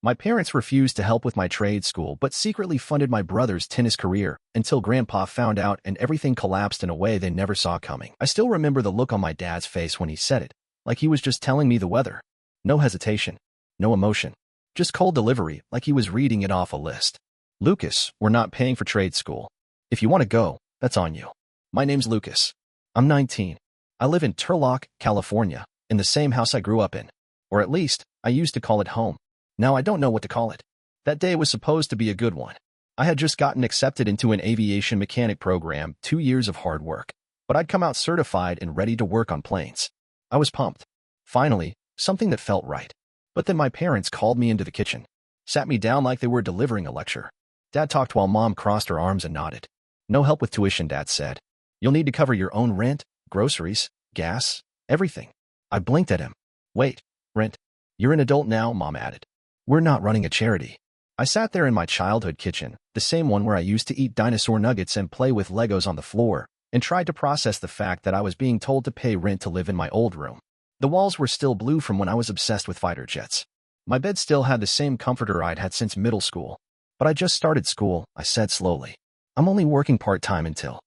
My parents refused to help with my trade school but secretly funded my brother's tennis career until Grandpa found out and everything collapsed in a way they never saw coming. I still remember the look on my dad's face when he said it, like he was just telling me the weather. No hesitation, no emotion, just cold delivery like he was reading it off a list. Lucas, we're not paying for trade school. If you want to go, that's on you. My name's Lucas. I'm 19. I live in Turlock, California, in the same house I grew up in. Or at least, I used to call it home. Now I don't know what to call it. That day was supposed to be a good one. I had just gotten accepted into an aviation mechanic program, 2 years of hard work, but I'd come out certified and ready to work on planes. I was pumped. Finally, something that felt right. But then my parents called me into the kitchen, sat me down like they were delivering a lecture. Dad talked while Mom crossed her arms and nodded. No help with tuition, Dad said. You'll need to cover your own rent, groceries, gas, everything. I blinked at him. Wait, rent? You're an adult now, Mom added. We're not running a charity. I sat there in my childhood kitchen, the same one where I used to eat dinosaur nuggets and play with Legos on the floor, and tried to process the fact that I was being told to pay rent to live in my old room. The walls were still blue from when I was obsessed with fighter jets. My bed still had the same comforter I'd had since middle school. But I just started school, I said slowly. I'm only working part-time until.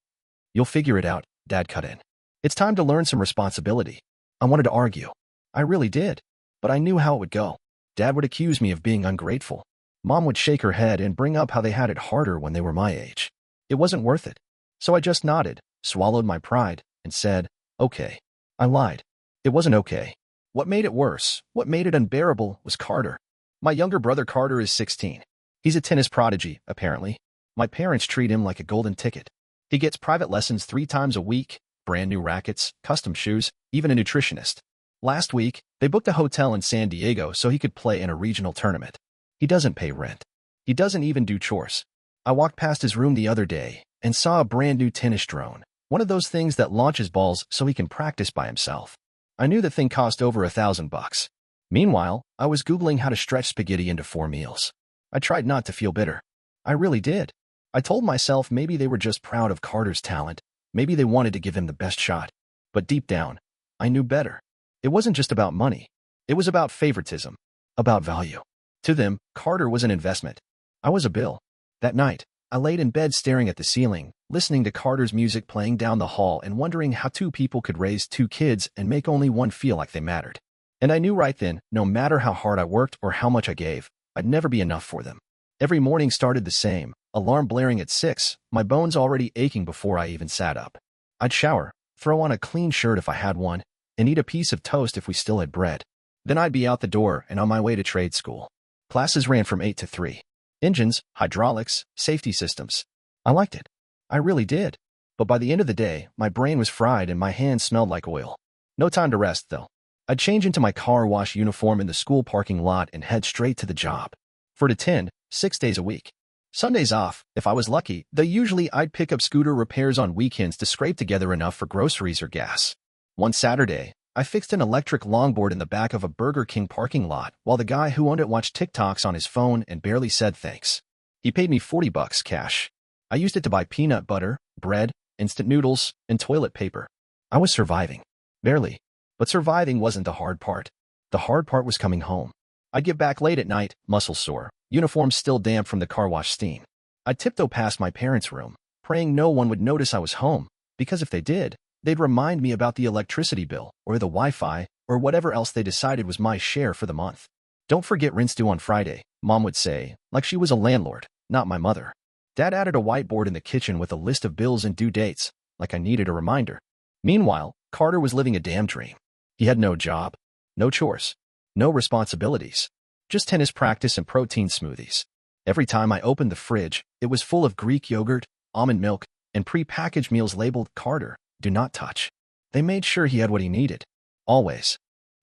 You'll figure it out, Dad cut in. It's time to learn some responsibility. I wanted to argue. I really did. But I knew how it would go. Dad would accuse me of being ungrateful. Mom would shake her head and bring up how they had it harder when they were my age. It wasn't worth it. So I just nodded, swallowed my pride, and said, okay. I lied. It wasn't okay. What made it worse, what made it unbearable, was Carter. My younger brother Carter is 16. He's a tennis prodigy, apparently. My parents treat him like a golden ticket. He gets private lessons 3 times a week, brand new rackets, custom shoes, even a nutritionist. Last week, they booked a hotel in San Diego so he could play in a regional tournament. He doesn't pay rent. He doesn't even do chores. I walked past his room the other day and saw a brand new tennis drone, one of those things that launches balls so he can practice by himself. I knew the thing cost over $1,000. Meanwhile, I was Googling how to stretch spaghetti into 4 meals. I tried not to feel bitter. I really did. I told myself maybe they were just proud of Carter's talent. Maybe they wanted to give him the best shot. But deep down, I knew better. It wasn't just about money. It was about favoritism, about value. To them, Carter was an investment. I was a bill. That night, I laid in bed staring at the ceiling, listening to Carter's music playing down the hall and wondering how 2 people could raise 2 kids and make only one feel like they mattered. And I knew right then, no matter how hard I worked or how much I gave, I'd never be enough for them. Every morning started the same, alarm blaring at 6, my bones already aching before I even sat up. I'd shower, throw on a clean shirt if I had one, and eat a piece of toast if we still had bread. Then I'd be out the door and on my way to trade school. Classes ran from 8 to 3. Engines, hydraulics, safety systems. I liked it. I really did. But by the end of the day, my brain was fried and my hands smelled like oil. No time to rest, though. I'd change into my car wash uniform in the school parking lot and head straight to the job. 4 to 10, 6 days a week. Sundays off, if I was lucky, though usually I'd pick up scooter repairs on weekends to scrape together enough for groceries or gas. One Saturday, I fixed an electric longboard in the back of a Burger King parking lot while the guy who owned it watched TikToks on his phone and barely said thanks. He paid me $40 cash. I used it to buy peanut butter, bread, instant noodles, and toilet paper. I was surviving. Barely. But surviving wasn't the hard part. The hard part was coming home. I'd get back late at night, muscles sore, uniform still damp from the car wash steam. I'd tiptoe past my parents' room, praying no one would notice I was home, because if they did, they'd remind me about the electricity bill, or the Wi-Fi, or whatever else they decided was my share for the month. Don't forget rent's due on Friday, Mom would say, like she was a landlord, not my mother. Dad added a whiteboard in the kitchen with a list of bills and due dates, like I needed a reminder. Meanwhile, Carter was living a damn dream. He had no job, no chores, no responsibilities, just tennis practice and protein smoothies. Every time I opened the fridge, it was full of Greek yogurt, almond milk, and pre-packaged meals labeled Carter, do not touch. They made sure he had what he needed. Always.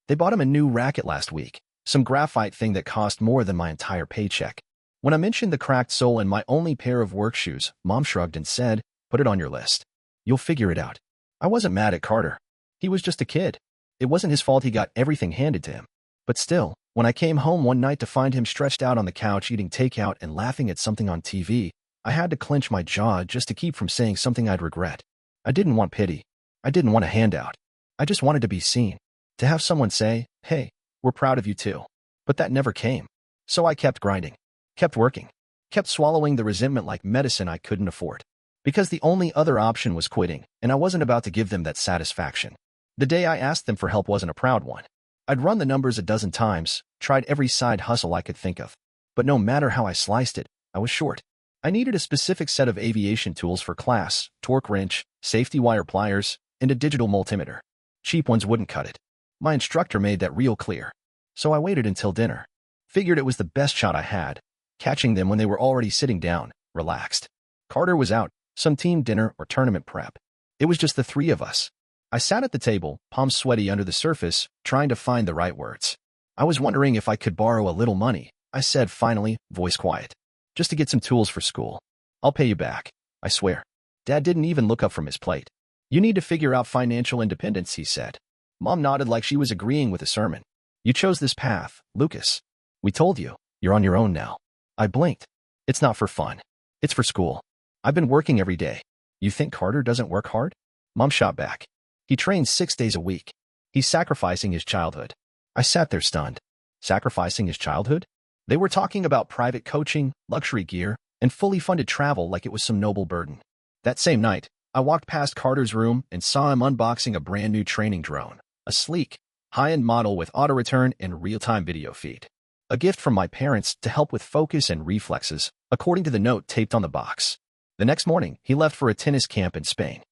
They bought him a new racket last week, some graphite thing that cost more than my entire paycheck. When I mentioned the cracked sole and my only pair of work shoes, Mom shrugged and said, put it on your list. You'll figure it out. I wasn't mad at Carter. He was just a kid. It wasn't his fault he got everything handed to him. But still, when I came home one night to find him stretched out on the couch eating takeout and laughing at something on TV, I had to clench my jaw just to keep from saying something I'd regret. I didn't want pity. I didn't want a handout. I just wanted to be seen. To have someone say, hey, we're proud of you too. But that never came. So I kept grinding, kept working, kept swallowing the resentment like medicine I couldn't afford. Because the only other option was quitting, and I wasn't about to give them that satisfaction. The day I asked them for help wasn't a proud one. I'd run the numbers a dozen times, tried every side hustle I could think of. But no matter how I sliced it, I was short. I needed a specific set of aviation tools for class, torque wrench, safety wire pliers, and a digital multimeter. Cheap ones wouldn't cut it. My instructor made that real clear. So I waited until dinner. Figured it was the best shot I had, catching them when they were already sitting down, relaxed. Carter was out, some team dinner or tournament prep. It was just the three of us. I sat at the table, palms sweaty under the surface, trying to find the right words. I was wondering if I could borrow a little money, I said finally, voice quiet. Just to get some tools for school. I'll pay you back, I swear. Dad didn't even look up from his plate. You need to figure out financial independence, he said. Mom nodded like she was agreeing with the sermon. You chose this path, Lucas. We told you, you're on your own now. I blinked. It's not for fun. It's for school. I've been working every day. You think Carter doesn't work hard? Mom shot back. He trains 6 days a week. He's sacrificing his childhood. I sat there stunned. Sacrificing his childhood? They were talking about private coaching, luxury gear, and fully funded travel like it was some noble burden. That same night, I walked past Carter's room and saw him unboxing a brand new training drone, a sleek, high-end model with auto-return and real-time video feed. A gift from my parents to help with focus and reflexes, according to the note taped on the box. The next morning, he left for a tennis camp in Spain.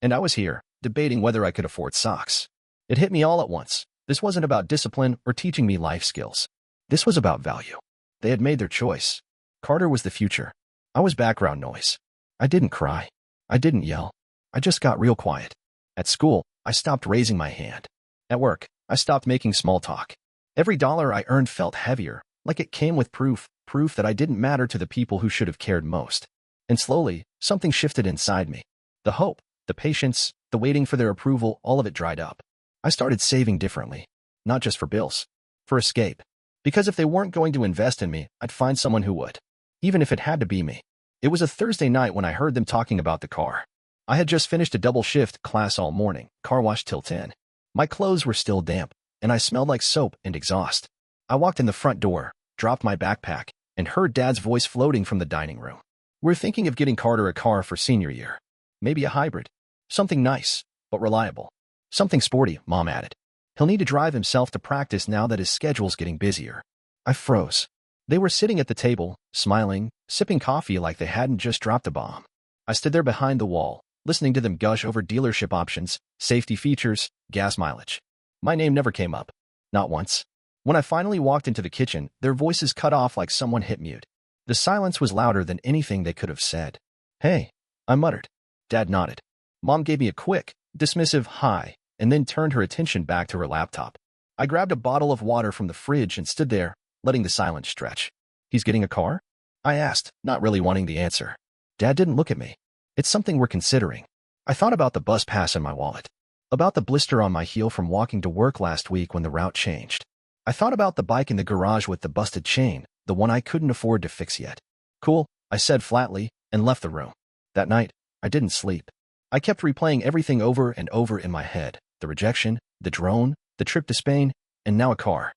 And I was here, debating whether I could afford socks. It hit me all at once. This wasn't about discipline or teaching me life skills. This was about value. They had made their choice. Carter was the future. I was background noise. I didn't cry. I didn't yell. I just got real quiet. At school, I stopped raising my hand. At work, I stopped making small talk. Every dollar I earned felt heavier, like it came with proof that I didn't matter to the people who should have cared most. And slowly, something shifted inside me. The hope, the patience, the waiting for their approval, all of it dried up. I started saving differently. Not just for bills. For escape. Because if they weren't going to invest in me, I'd find someone who would. Even if it had to be me. It was a Thursday night when I heard them talking about the car. I had just finished a double shift class all morning, car wash till 10. My clothes were still damp, and I smelled like soap and exhaust. I walked in the front door, dropped my backpack, and heard Dad's voice floating from the dining room. We're thinking of getting Carter a car for senior year. Maybe a hybrid. Something nice, but reliable. Something sporty, Mom added. He'll need to drive himself to practice now that his schedule's getting busier. I froze. They were sitting at the table, smiling, sipping coffee like they hadn't just dropped a bomb. I stood there behind the wall, listening to them gush over dealership options, safety features, gas mileage. My name never came up. Not once. When I finally walked into the kitchen, their voices cut off like someone hit mute. The silence was louder than anything they could have said. Hey, I muttered. Dad nodded. Mom gave me a quick, dismissive hi, and then turned her attention back to her laptop. I grabbed a bottle of water from the fridge and stood there, letting the silence stretch. He's getting a car? I asked, not really wanting the answer. Dad didn't look at me. It's something we're considering. I thought about the bus pass in my wallet. About the blister on my heel from walking to work last week when the route changed. I thought about the bike in the garage with the busted chain, the one I couldn't afford to fix yet. Cool, I said flatly, and left the room. That night, I didn't sleep. I kept replaying everything over and over in my head. The rejection, the drone, the trip to Spain, and now a car.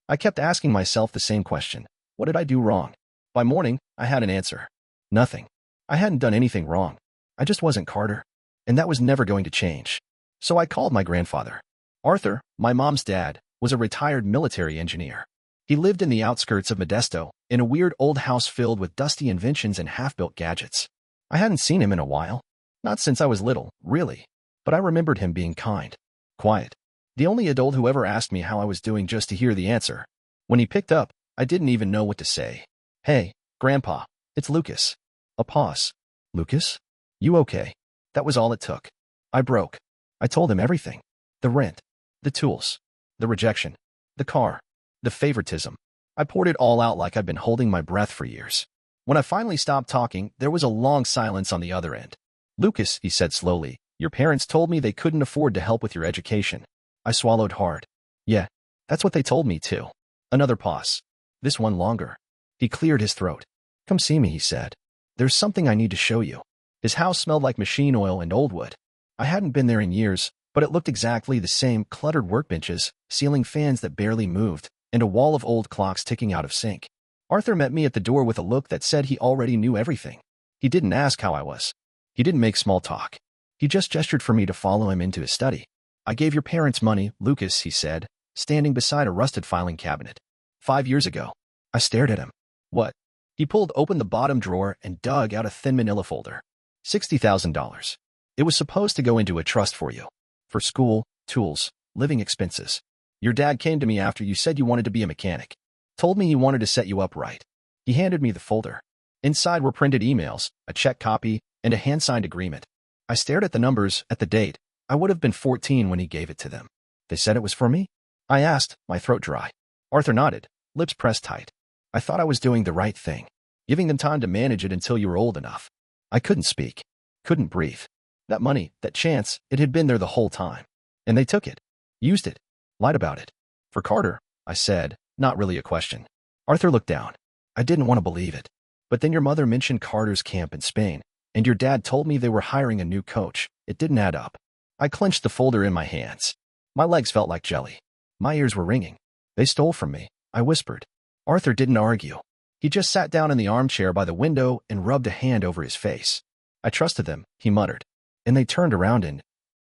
I kept asking myself the same question. What did I do wrong? By morning, I had an answer. Nothing. I hadn't done anything wrong. I just wasn't Carter. And that was never going to change. So I called my grandfather. Arthur, my mom's dad, was a retired military engineer. He lived in the outskirts of Modesto, in a weird old house filled with dusty inventions and half-built gadgets. I hadn't seen him in a while. Not since I was little, really. But I remembered him being kind. Quiet. The only adult who ever asked me how I was doing just to hear the answer. When he picked up, I didn't even know what to say. Hey, Grandpa, it's Lucas. A pause. Lucas? You okay? That was all it took. I broke. I told him everything. The rent. The tools. The rejection. The car. The favoritism. I poured it all out like I'd been holding my breath for years. When I finally stopped talking, there was a long silence on the other end. Lucas, he said slowly, your parents told me they couldn't afford to help with your education. I swallowed hard. Yeah, that's what they told me too. Another pause. This one longer. He cleared his throat. Come see me, he said. There's something I need to show you. His house smelled like machine oil and old wood. I hadn't been there in years, but it looked exactly the same, cluttered workbenches, ceiling fans that barely moved, and a wall of old clocks ticking out of sync. Arthur met me at the door with a look that said he already knew everything. He didn't ask how I was. He didn't make small talk. He just gestured for me to follow him into his study. I gave your parents money, Lucas, he said, standing beside a rusted filing cabinet. 5 years ago. I stared at him. What? He pulled open the bottom drawer and dug out a thin manila folder. $60,000. It was supposed to go into a trust for you. For school, tools, living expenses. Your dad came to me after you said you wanted to be a mechanic. Told me he wanted to set you up right. He handed me the folder. Inside were printed emails, a check copy, and a hand-signed agreement. I stared at the numbers, at the date. I would have been 14 when he gave it to them. They said it was for me? I asked, my throat dry. Arthur nodded, lips pressed tight. I thought I was doing the right thing, giving them time to manage it until you were old enough. I couldn't speak, couldn't breathe. That money, that chance, it had been there the whole time. And they took it, used it, lied about it. For Carter, I said, not really a question. Arthur looked down. I didn't want to believe it. But then your mother mentioned Carter's camp in Spain, and your dad told me they were hiring a new coach. It didn't add up. I clenched the folder in my hands. My legs felt like jelly. My ears were ringing. They stole from me, I whispered. Arthur didn't argue. He just sat down in the armchair by the window and rubbed a hand over his face. I trusted them, he muttered. And they turned around and...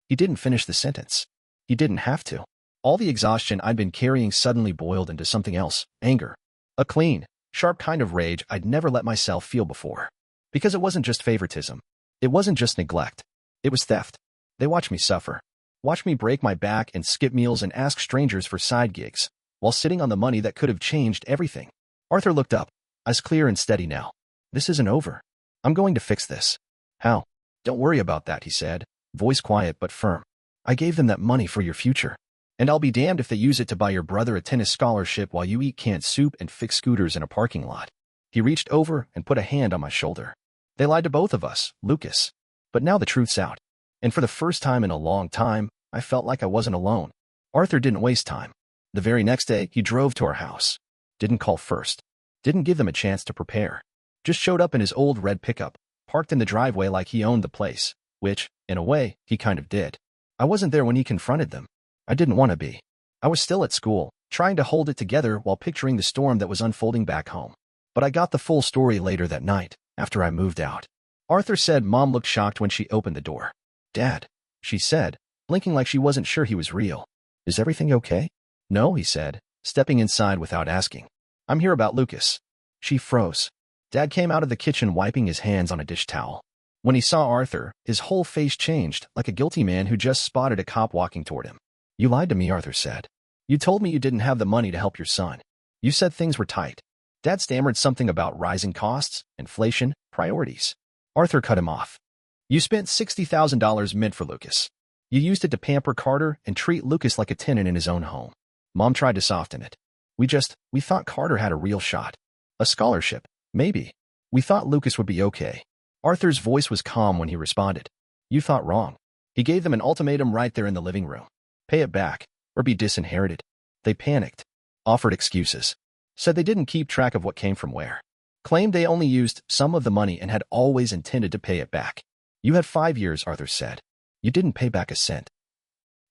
He didn't finish the sentence. He didn't have to. All the exhaustion I'd been carrying suddenly boiled into something else, anger. A clean, sharp kind of rage I'd never let myself feel before. Because it wasn't just favoritism. It wasn't just neglect. It was theft. They watched me suffer. Watched me break my back and skip meals and ask strangers for side gigs, while sitting on the money that could have changed everything. Arthur looked up, eyes clear and steady now. This isn't over. I'm going to fix this. How? Don't worry about that, he said, voice quiet but firm. I gave them that money for your future. And I'll be damned if they use it to buy your brother a tennis scholarship while you eat canned soup and fix scooters in a parking lot. He reached over and put a hand on my shoulder. They lied to both of us, Lucas. But now the truth's out. And for the first time in a long time, I felt like I wasn't alone. Arthur didn't waste time. The very next day, he drove to our house. Didn't call first. Didn't give them a chance to prepare. Just showed up in his old red pickup, parked in the driveway like he owned the place, which, in a way, he kind of did. I wasn't there when he confronted them. I didn't want to be. I was still at school, trying to hold it together while picturing the storm that was unfolding back home. But I got the full story later that night, after I moved out. Arthur said Mom looked shocked when she opened the door. Dad, she said, blinking like she wasn't sure he was real. Is everything okay? No, he said, stepping inside without asking. I'm here about Lucas. She froze. Dad came out of the kitchen wiping his hands on a dish towel. When he saw Arthur, his whole face changed, like a guilty man who just spotted a cop walking toward him. You lied to me, Arthur said. You told me you didn't have the money to help your son. You said things were tight. Dad stammered something about rising costs, inflation, priorities. Arthur cut him off. You spent $60,000 meant for Lucas. You used it to pamper Carter and treat Lucas like a tenant in his own home. Mom tried to soften it. We thought Carter had a real shot. A scholarship, maybe. We thought Lucas would be okay. Arthur's voice was calm when he responded. You thought wrong. He gave them an ultimatum right there in the living room. Pay it back, or be disinherited. They panicked. Offered excuses. Said they didn't keep track of what came from where. Claimed they only used some of the money and had always intended to pay it back. You had 5 years, Arthur said. You didn't pay back a cent.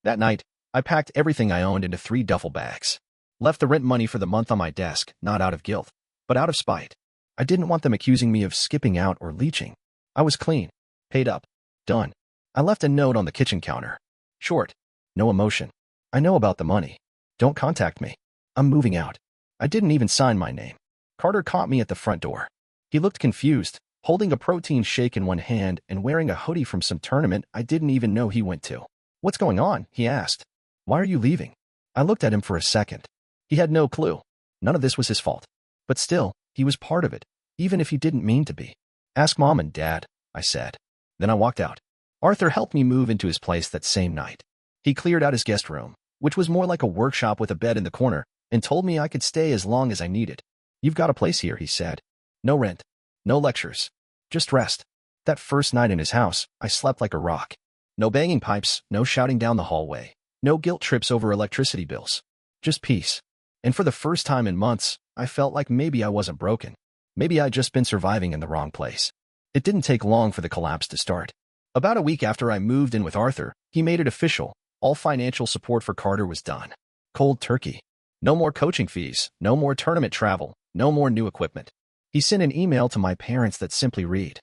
That night, I packed everything I owned into 3 duffel bags. Left the rent money for the month on my desk, not out of guilt, but out of spite. I didn't want them accusing me of skipping out or leeching. I was clean. Paid up. Done. I left a note on the kitchen counter. Short. No emotion. I know about the money. Don't contact me. I'm moving out. I didn't even sign my name. Carter caught me at the front door. He looked confused, holding a protein shake in one hand and wearing a hoodie from some tournament I didn't even know he went to. What's going on? He asked. Why are you leaving? I looked at him for a second. He had no clue. None of this was his fault. But still, he was part of it, even if he didn't mean to be. Ask Mom and Dad, I said. Then I walked out. Arthur helped me move into his place that same night. He cleared out his guest room, which was more like a workshop with a bed in the corner, and told me I could stay as long as I needed. You've got a place here, he said. No rent. No lectures. Just rest. That first night in his house, I slept like a rock. No banging pipes, no shouting down the hallway. No guilt trips over electricity bills. Just peace. And for the first time in months, I felt like maybe I wasn't broken. Maybe I'd just been surviving in the wrong place. It didn't take long for the collapse to start. About a week after I moved in with Arthur, he made it official. All financial support for Carter was done. Cold turkey. No more coaching fees, no more tournament travel, no more new equipment. He sent an email to my parents that simply read,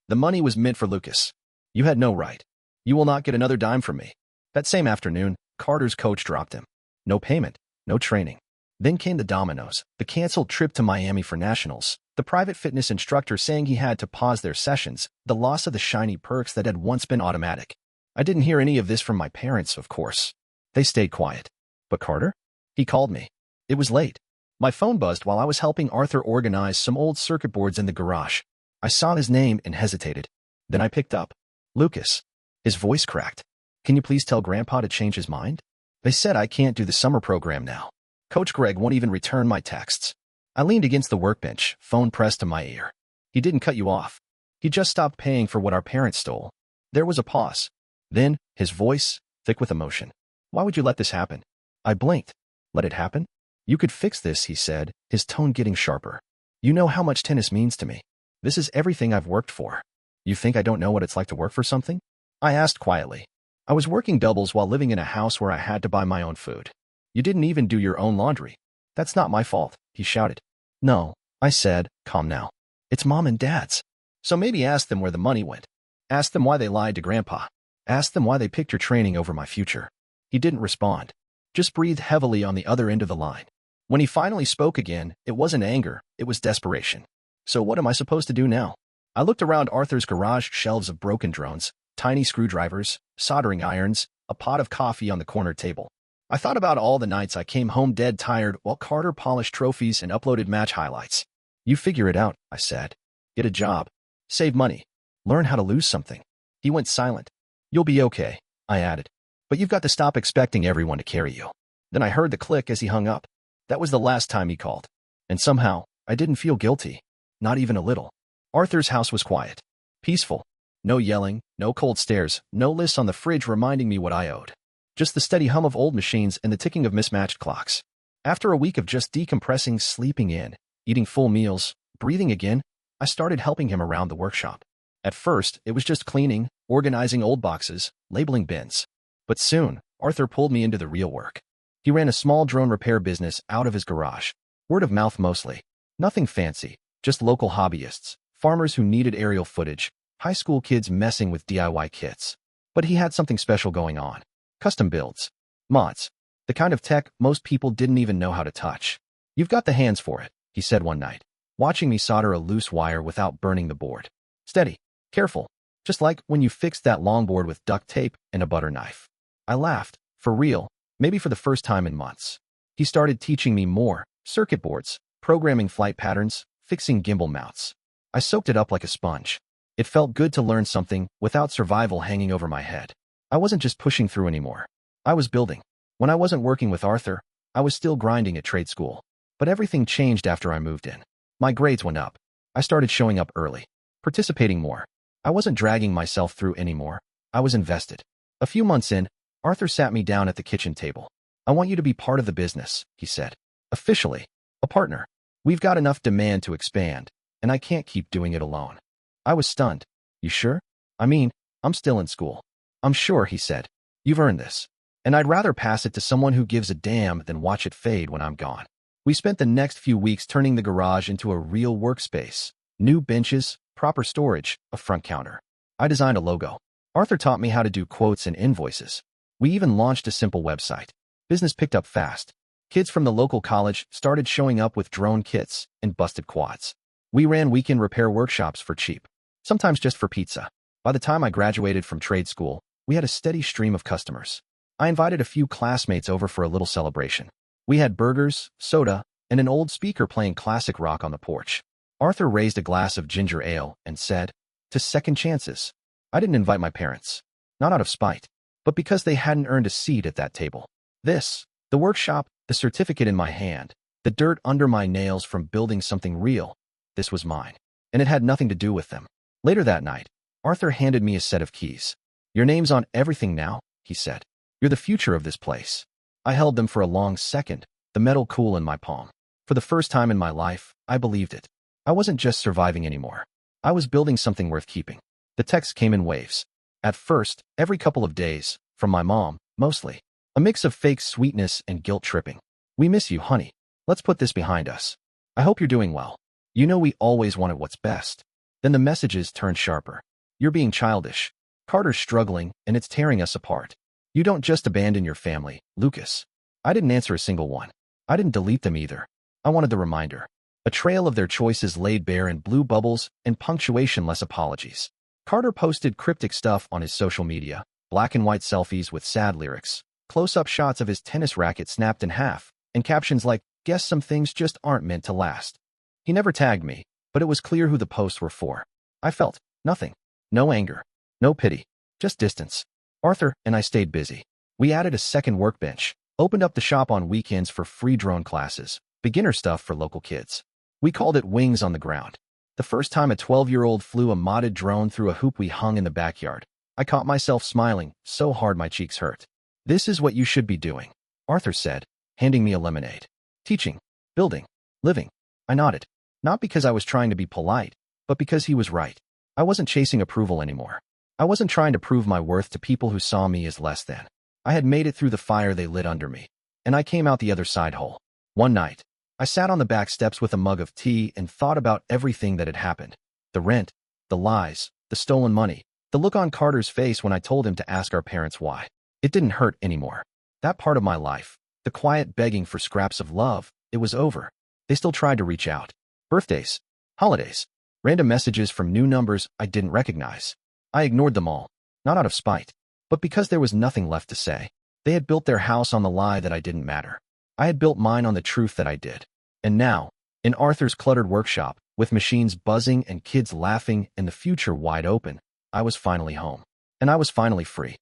"The money was meant for Lucas. You had no right. You will not get another dime from me." That same afternoon, Carter's coach dropped him. No payment, no training. Then came the dominoes, the canceled trip to Miami for nationals, the private fitness instructor saying he had to pause their sessions, the loss of the shiny perks that had once been automatic. I didn't hear any of this from my parents, of course. They stayed quiet. But Carter? He called me. It was late. My phone buzzed while I was helping Arthur organize some old circuit boards in the garage. I saw his name and hesitated. Then I picked up. Lucas. His voice cracked. "Can you please tell Grandpa to change his mind? They said I can't do the summer program now. Coach Greg won't even return my texts." I leaned against the workbench, phone pressed to my ear. "He didn't cut you off. He just stopped paying for what our parents stole." There was a pause. Then, his voice, thick with emotion. "Why would you let this happen?" I blinked. "Let it happen? You could fix this," he said, his tone getting sharper. "You know how much tennis means to me. This is everything I've worked for. You think I don't know what it's like to work for something?" I asked quietly. "I was working doubles while living in a house where I had to buy my own food. You didn't even do your own laundry." "That's not my fault," he shouted. "No," I said, calm now. "It's Mom and Dad's. So maybe ask them where the money went. Ask them why they lied to Grandpa. Ask them why they picked your training over my future." He didn't respond, just breathed heavily on the other end of the line. When he finally spoke again, it wasn't anger, it was desperation. "So what am I supposed to do now?" I looked around Arthur's garage shelves of broken drones, tiny screwdrivers, soldering irons, a pot of coffee on the corner table. I thought about all the nights I came home dead tired while Carter polished trophies and uploaded match highlights. "You figure it out," I said. "Get a job. Save money. Learn how to lose something." He went silent. "You'll be okay," I added. "But you've got to stop expecting everyone to carry you." Then I heard the click as he hung up. That was the last time he called. And somehow, I didn't feel guilty. Not even a little. Arthur's house was quiet. Peaceful. No yelling, no cold stares, no lists on the fridge reminding me what I owed. Just the steady hum of old machines and the ticking of mismatched clocks. After a week of just decompressing, sleeping in, eating full meals, breathing again, I started helping him around the workshop. At first, it was just cleaning, organizing old boxes, labeling bins. But soon, Arthur pulled me into the real work. He ran a small drone repair business out of his garage. Word of mouth mostly. Nothing fancy, just local hobbyists, farmers who needed aerial footage, high school kids messing with DIY kits. But he had something special going on. Custom builds. Mods. The kind of tech most people didn't even know how to touch. "You've got the hands for it," he said one night, watching me solder a loose wire without burning the board. "Steady. Careful. Just like when you fixed that longboard with duct tape and a butter knife." I laughed. For real. Maybe for the first time in months. He started teaching me more, circuit boards, programming flight patterns, fixing gimbal mounts. I soaked it up like a sponge. It felt good to learn something without survival hanging over my head. I wasn't just pushing through anymore. I was building. When I wasn't working with Arthur, I was still grinding at trade school. But everything changed after I moved in. My grades went up. I started showing up early, participating more. I wasn't dragging myself through anymore. I was invested. A few months in, Arthur sat me down at the kitchen table. "I want you to be part of the business," he said. "Officially. A partner. We've got enough demand to expand, and I can't keep doing it alone." I was stunned. "You sure? I mean, I'm still in school." "I'm sure," he said. "You've earned this. And I'd rather pass it to someone who gives a damn than watch it fade when I'm gone." We spent the next few weeks turning the garage into a real workspace. New benches, proper storage, a front counter. I designed a logo. Arthur taught me how to do quotes and invoices. We even launched a simple website. Business picked up fast. Kids from the local college started showing up with drone kits and busted quads. We ran weekend repair workshops for cheap, sometimes just for pizza. By the time I graduated from trade school, we had a steady stream of customers. I invited a few classmates over for a little celebration. We had burgers, soda, and an old speaker playing classic rock on the porch. Arthur raised a glass of ginger ale and said, "To second chances." I didn't invite my parents. Not out of spite, but because they hadn't earned a seat at that table. This, the workshop, the certificate in my hand, the dirt under my nails from building something real, this was mine. And it had nothing to do with them. Later that night, Arthur handed me a set of keys. "Your name's on everything now," he said. "You're the future of this place." I held them for a long second, the metal cool in my palm. For the first time in my life, I believed it. I wasn't just surviving anymore. I was building something worth keeping. The texts came in waves. At first, every couple of days, from my mom, mostly. A mix of fake sweetness and guilt tripping. We miss you, honey. Let's put this behind us. I hope you're doing well. You know we always wanted what's best. Then the messages turned sharper. You're being childish. Carter's struggling, and it's tearing us apart. You don't just abandon your family, Lucas. I didn't answer a single one. I didn't delete them either. I wanted the reminder. A trail of their choices laid bare in blue bubbles and punctuation-less apologies. Carter posted cryptic stuff on his social media, black and white selfies with sad lyrics, close-up shots of his tennis racket snapped in half, and captions like, "Guess some things just aren't meant to last." He never tagged me, but it was clear who the posts were for. I felt nothing. No anger. No pity. Just distance. Arthur and I stayed busy. We added a second workbench, opened up the shop on weekends for free drone classes, beginner stuff for local kids. We called it Wings on the Ground. The first time a 12-year-old flew a modded drone through a hoop we hung in the backyard, I caught myself smiling so hard my cheeks hurt. "This is what you should be doing," Arthur said, handing me a lemonade. "Teaching, building, living." I nodded, not because I was trying to be polite, but because he was right. I wasn't chasing approval anymore. I wasn't trying to prove my worth to people who saw me as less than. I had made it through the fire they lit under me, and I came out the other side whole. One night, I sat on the back steps with a mug of tea and thought about everything that had happened. The rent, the lies, the stolen money, the look on Carter's face when I told him to ask our parents why. It didn't hurt anymore. That part of my life, the quiet begging for scraps of love, it was over. They still tried to reach out. Birthdays, holidays, random messages from new numbers I didn't recognize. I ignored them all, not out of spite, but because there was nothing left to say. They had built their house on the lie that I didn't matter. I had built mine on the truth that I did. And now, in Arthur's cluttered workshop, with machines buzzing and kids laughing and the future wide open, I was finally home. And I was finally free.